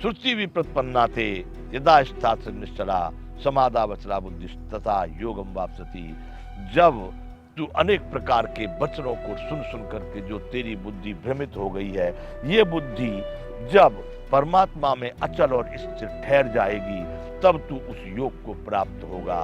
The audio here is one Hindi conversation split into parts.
श्रुति विप्रतिपन्ना थे यदा स्थात्र निश्चला समादावचला बुद्धि तथा योगम वापसती। जब तू अनेक प्रकार के वचनों को सुन सुन करके जो तेरी बुद्धि भ्रमित हो गई है, ये बुद्धि जब परमात्मा में अचल और स्थिर ठहर जाएगी तब तू उस योग को प्राप्त होगा।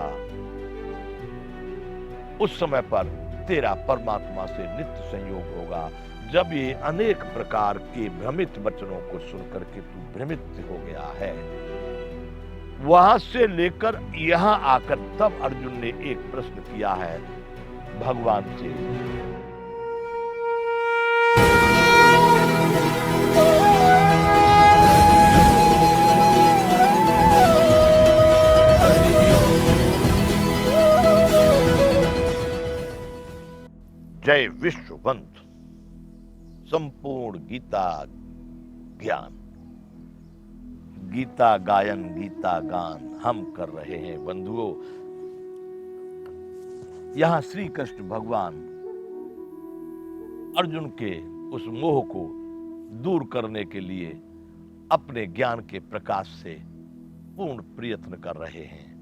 उस समय पर तेरा परमात्मा से नित्य संयोग होगा। जब ये अनेक प्रकार के भ्रमित वचनों को सुन करके तू भ्रमित हो गया है, वहां से लेकर यहां आकर तब अर्जुन ने एक प्रश्न किया है भगवान से। जय विश्ववंत संपूर्ण गीता ज्ञान, गीता गायन, गीता गान हम कर रहे हैं बंधुओं। यहां श्री कृष्ण भगवान अर्जुन के उस मोह को दूर करने के लिए अपने ज्ञान के प्रकाश से पूर्ण प्रयत्न कर रहे हैं।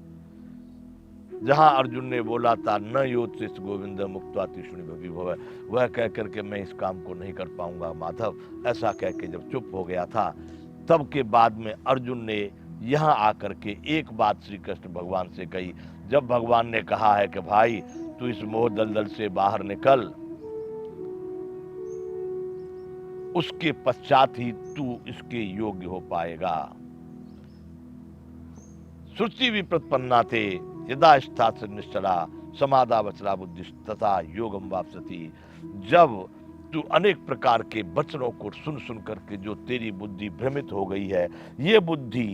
जहां अर्जुन ने बोला था न योत्सित गोविंद मुक्त्वा तिष्ठिनि भवि भव, वह कह करके मैं इस काम को नहीं कर पाऊंगा माधव, ऐसा कह के जब चुप हो गया था, तब के बाद में अर्जुन ने यहां आकर के एक बात श्री कृष्ण भगवान से कही। जब भगवान ने कहा है कि भाई तू इस मोह दलदल से बाहर निकल, उसके पश्चात ही तू इसके योग्य हो पाएगा। श्रुति विप्रतिपन्ना थे यदा स्थात्र निश्चला समादावचला बुद्धि तथा योगम वापसती। जब तू अनेक प्रकार के वचनों को सुन सुन करके जो तेरी बुद्धि भ्रमित हो गई है, ये बुद्धि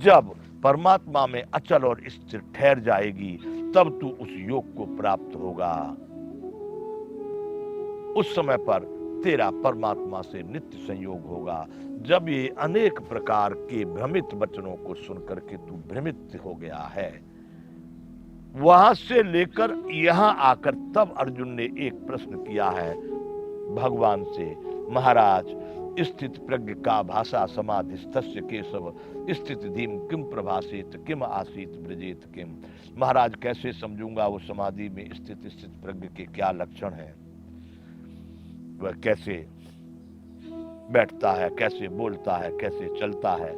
जब परमात्मा में अचल और स्थिर ठहर जाएगी तब तू उस योग को प्राप्त होगा। उस समय पर तेरा परमात्मा से नित्य संयोग होगा। जब ये अनेक प्रकार के भ्रमित वचनों को सुन करके तू भ्रमित हो गया है, वहां से लेकर यहां आकर तब अर्जुन ने एक प्रश्न किया है भगवान से, महाराज स्थित प्रज्ञ का भाषा समाधिस्तस्य केशव स्थित धीम किम प्रभासेत किम आसीत ब्रजेत किम। महाराज कैसे समझूंगा वो समाधि में स्थित प्रज्ञ के क्या लक्षण हैं, वह कैसे बैठता है, कैसे बोलता है, कैसे चलता है।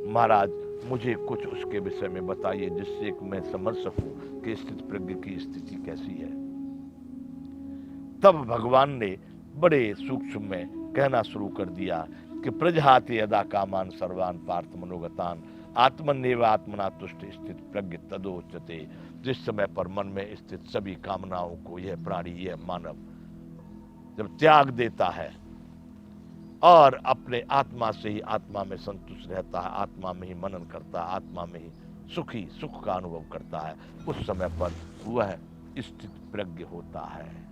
महाराज मुझे कुछ उसके विषय में बताइए जिससे मैं समझ सकूं कि स्थित प्रज्ञ की स्थिति कैसी है। तब भगवान ने बड़े सूक्ष्म में कहना शुरू कर दिया कि प्रजहाति यदा कामान सर्वान पार्थ मनोगतान आत्मन्येव आत्मना तुष्ट स्थित प्रज्ञ तदोच्यते। जिस समय पर मन में स्थित सभी कामनाओं को यह प्राणी, यह मानव जब त्याग देता है और अपने आत्मा से ही आत्मा में संतुष्ट रहता है, आत्मा में ही मनन करता है, आत्मा में ही सुख का अनुभव करता है, उस समय पर वह स्थित प्रज्ञ होता है।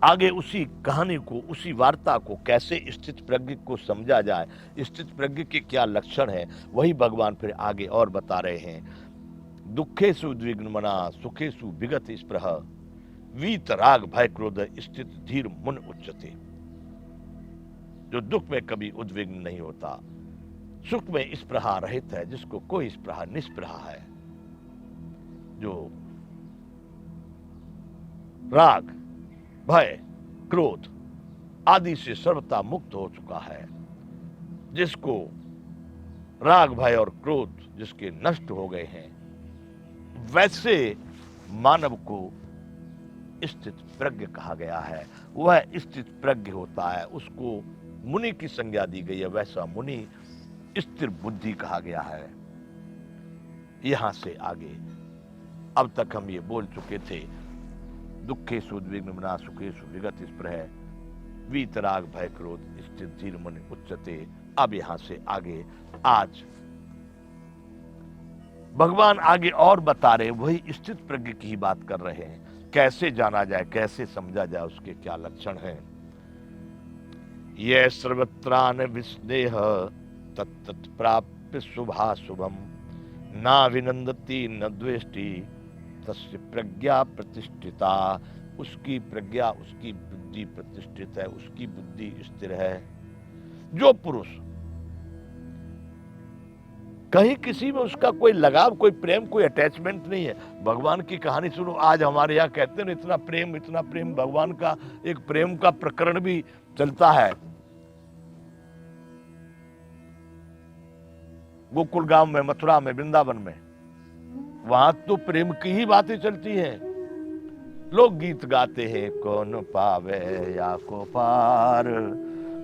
आगे उसी कहानी को, उसी वार्ता को कैसे स्थित प्रज्ञ को समझा जाए, स्थित प्रज्ञ के क्या लक्षण है, वही भगवान फिर आगे और बता रहे हैं। दुखेषु उद्विग्न मना सुखेषु विगत स्पृह वीत राग भय क्रोध स्थित धीर मुन उच्चते। जो दुख में कभी उद्विग्न नहीं होता, सुख में स्पृहा रहित है, जिसको कोई स्पृहा निस्पृहा है, जो राग भय क्रोध आदि से सर्वथा मुक्त हो चुका है, जिसको राग भय और क्रोध जिसके नष्ट हो गए हैं, वैसे मानव को स्थित प्रज्ञ कहा गया है। वह स्थित प्रज्ञ होता है, उसको मुनि की संज्ञा दी गई है, वैसा मुनि स्थिर बुद्धि कहा गया है। यहां से आगे अब तक हम ये बोल चुके थे, दुखेषु उद्विग्न मना सुखेषु विगत स्पृह वीतराग भय क्रोध स्थित धीर मन उच्चते। अब यहां से आगे आज भगवान आगे और बता रहे, वही स्थित प्रज्ञ की ही बात कर रहे हैं। कैसे जाना जाए, कैसे समझा जाए, उसके क्या लक्षण हैं। ये सर्वत्रान विस्नेह तत्त प्राप्य शुभाशुभम ना विनंदती न द्वेष्टि तस्य प्रज्ञा प्रतिष्ठिता। उसकी प्रज्ञा, उसकी बुद्धि प्रतिष्ठित है, उसकी बुद्धि स्थिर है। जो पुरुष कहीं किसी में उसका कोई लगाव, कोई प्रेम, कोई अटैचमेंट नहीं है। भगवान की कहानी सुनो, आज हमारे यहाँ कहते हैं इतना प्रेम, इतना प्रेम। भगवान का एक प्रेम का प्रकरण भी चलता है गोकुल गांव में, मथुरा में, वृंदावन में। वहां तो प्रेम की ही बातें चलती हैं। लोग गीत गाते हैं, कौन पावे या को पार,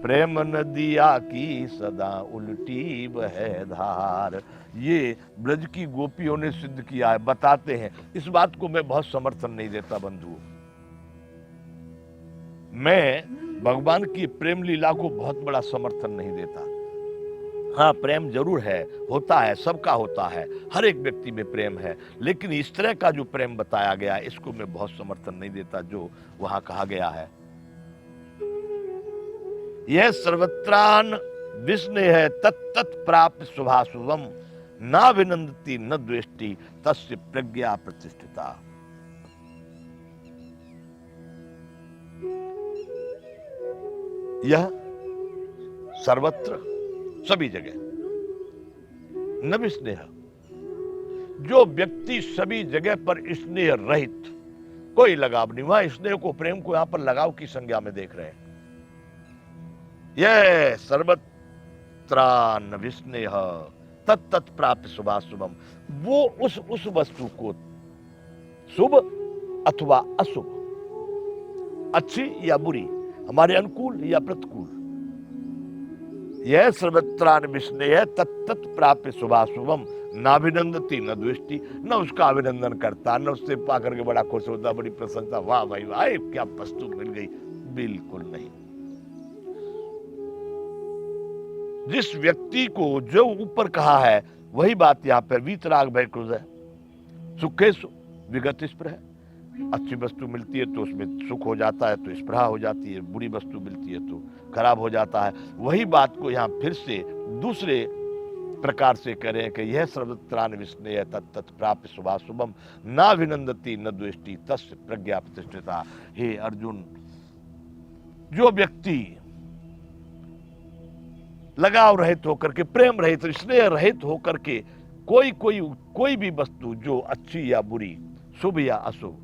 प्रेम नदिया की सदा उल्टी बहे धार। ये ब्रज की गोपियों ने सिद्ध किया है, बताते हैं। इस बात को मैं बहुत समर्थन नहीं देता बंधुओं। मैं भगवान की प्रेम लीला को बहुत बड़ा समर्थन नहीं देता। हाँ, प्रेम जरूर है, होता है, सबका होता है, हर एक व्यक्ति में प्रेम है, लेकिन इस तरह का जो प्रेम बताया गया है इसको मैं बहुत समर्थन नहीं देता जो वहां कहा गया है। यह सर्वत्रान विस्नेह है, तत्त प्राप्त शुभाशुभम, ना विनंदती न द्वेष्टि, तस्य प्रज्ञा प्रतिष्ठिता। यह सर्वत्र, सभी जगह, न विस्नेह, जो व्यक्ति सभी जगह पर स्नेह रहित, कोई लगाव नहीं, वहां स्नेह को, प्रेम को यहां पर लगाव की संज्ञा में देख रहे हैं। यह सर्वत्रान विस्नेह तत्त प्राप्त शुभाशुभम, वो उस वस्तु को, शुभ अथवा अशुभ, अच्छी या बुरी, हमारे अनुकूल या प्रतिकूल, यह सर्वत्रान विस्नेह तत्त प्राप्त शुभाशुभम, नाभिनंदती न द्वेष्टि, न उसका अभिनंदन करता, न उससे पाकर के बड़ा खुश होता, बड़ी प्रसन्नता, वाह भाई वाह क्या वस्तु मिल गई, बिल्कुल नहीं। जिस व्यक्ति को जो ऊपर कहा है वही बात यहाँ पर, वीतराग भय क्रोध है, सुखेषु विगत स्पृह है। अच्छी वस्तु मिलती है तो उसमें सुख हो जाता है, तो स्पृहा हो जाती है, बुरी वस्तु मिलती है तो खराब हो जाता है। वही बात को यहाँ फिर से दूसरे प्रकार से कह रहे हैं कि यह सर्वत्रान विस्नेह तत्त प्राप्त शुभाशुभम, ना विनंदती न द्वेष्टि, तस्य प्रज्ञा प्रतिष्ठिता। हे अर्जुन, जो व्यक्ति लगाव रहित होकर के, प्रेम रहित, स्नेह रहित होकर के कोई भी वस्तु जो अच्छी या बुरी, शुभ या अशुभ,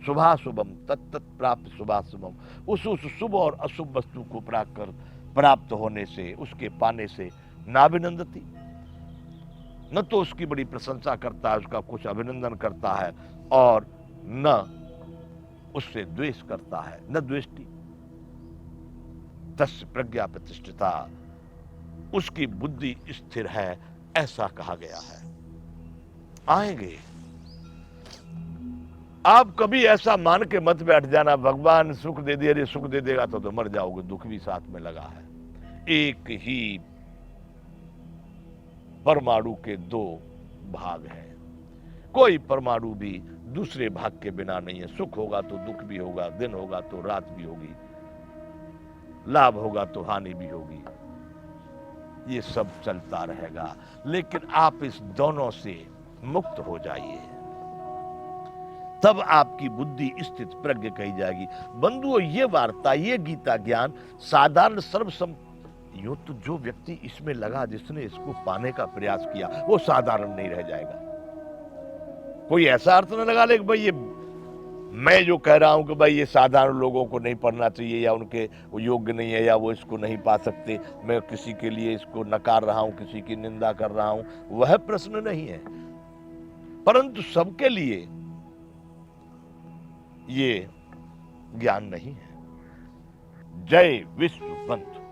शुभाशुभम तत्त प्राप्त शुभाशुभम, उस शुभ और अशुभ वस्तु को प्राप्त होने से, उसके पाने से, नाभिनंदती, न तो उसकी बड़ी प्रशंसा करता है, उसका कुछ अभिनंदन करता है, और न उससे द्वेष करता है, न द्वेष्टि, तस्य प्रज्ञा प्रतिष्ठिता, उसकी बुद्धि स्थिर है, ऐसा कहा गया है। आएंगे, आप कभी ऐसा मान के मत बैठ जाना भगवान सुख दे दे, अरे सुख दे देगा तो मर जाओगे, दुख भी साथ में लगा है। एक ही परमाणु के दो भाग हैं, कोई परमाणु भी दूसरे भाग के बिना नहीं है। सुख होगा तो दुख भी होगा, दिन होगा तो रात भी होगी, लाभ होगा तो हानि भी होगी, ये सब चलता रहेगा। लेकिन आप इस दोनों से मुक्त हो जाइए, तब आपकी बुद्धि स्थित प्रज्ञ कही जाएगी। बंधुओं, ये वार्ता, ये गीता ज्ञान साधारण यूं तो जो व्यक्ति इसमें लगा, जिसने इसको पाने का प्रयास किया, वो साधारण नहीं रह जाएगा। कोई ऐसा अर्थ न लगा ले कि भाई ये मैं जो कह रहा हूं कि भाई ये साधारण लोगों को नहीं पढ़ना चाहिए, या उनके योग्य नहीं है, या वो इसको नहीं पा सकते, मैं किसी के लिए इसको नकार रहा हूं, किसी की निंदा कर रहा हूं, वह प्रश्न नहीं है। परंतु सबके लिए ये ज्ञान नहीं है। जय विश्व बंधु।